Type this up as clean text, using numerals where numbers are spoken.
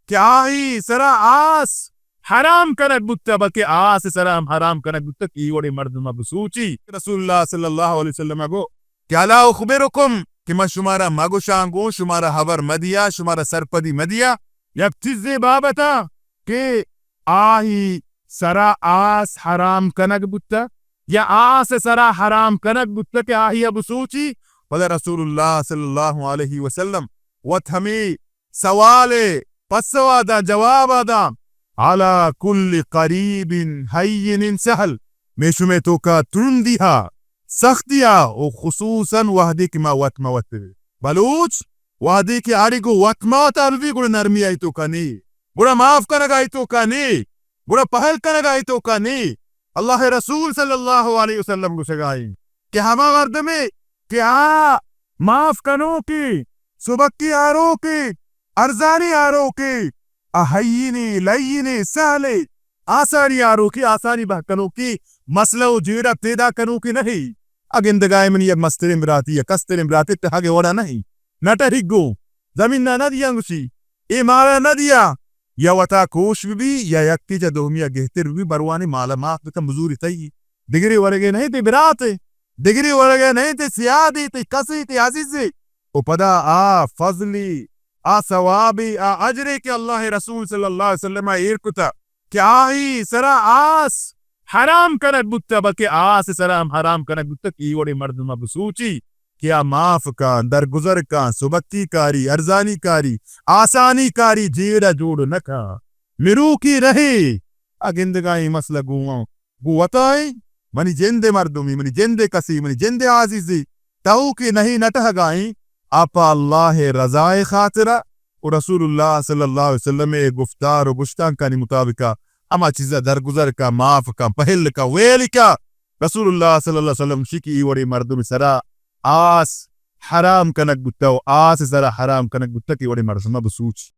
क्या ही सरा आस हराम कनक बुत्ता बल्कि आस सराम हराम कनक बुत्ता की ओडे मर्दमा बसूची रसूलुल्लाह सल्लल्लाहु अलैहि वसल्लम को क्या ला उखबिरुकुम कि मैं शुमारा मागो शांगो शुमारा हवर मदिया शुमारा सरपदी मदिया यक चीज़े बाबता के आही सरा आस हराम कनक बुत्ता या आस सरा हराम कनक बुत्ता के आही अब सूची वला रसूलुल्लाह सल्लल्लाहु अलैहि वसल्लम वत हमें सवाले पसवादा जवाबादा आला कुल्ली करीबिन हय्यिन सहल मेशुमे तो का तुरंदिहा सख्तिया ओ खुसूसन वहदी की मा वतमा वत बलूच वहदी की आड़ी को वतमा तारवी गुड़ नरमी आई तो कनी गुड़ा माफ कर गई तो कनी गुड़ा पहल कर गई तो कनी अल्लाह रसूल सल्लल्लाहु अलैहि वसल्लम को सगाई कि हमा मर्द में क्या माफ कनो की सुबह की आरो की अर्जानी आरो की अहय्यिनी लय्यिनी सहले आसानी आरो की आसानी बहकनो की मसलो जीरा तेदा कनो की नहीं अगिंदगाय मन ये मस्तरे मिराती या कस्तरे मिराती तहागे ओरा नहीं नटा हिग्गो जमीन ना दिया गुसी ए मारा न दिया या वता कोश भी या यक्ति जा दोमिया गहते भी बरवानी माला माफ का मजूरी तई डिग्री वरगे नहीं ते बिराते डिग्री वरगे नहीं ते सियादी ते कसी ते अजीजी ओ पदा आ फजली आ सवाबी आ अजरे के अल्लाह रसूल सल्लल्लाहु अलैहि वसल्लम इरकुता क्या ही सरा आस हराम कनक बुत्ता बल्कि आस सराम हराम कनक बुत्ता की ओडे मर्दमा बसूची क्या माफ का दरगुजर का सुबक्की कारी अर्जानी कारी आसानी कारी जेड़ा जोड़ नखा मिरू की रहे अगिंदगाई मसला गुआ गुवताई मनी जेंदे मर्दुमी मनी जेंदे कसी मनी जेंदे आजीजी ताऊ की नहीं नटह गाई आपा अल्लाह रजाए खातिरा और रसूलुल्लाह सल्लल्लाहु अलैहि वसल्लम गुफ्तार और गुश्तान का मुताबिका अमा चीज़ा दरगुजर का माफ का पहल का वेल का रसूलुल्लाह सल्लल्लाहु अलैहि वसल्लम शिकी वरी मर्दुम सरा आस हराम कनक बुत्ता आस सरा हराम कनक बुत्ता की वरी मर्दुम बसूच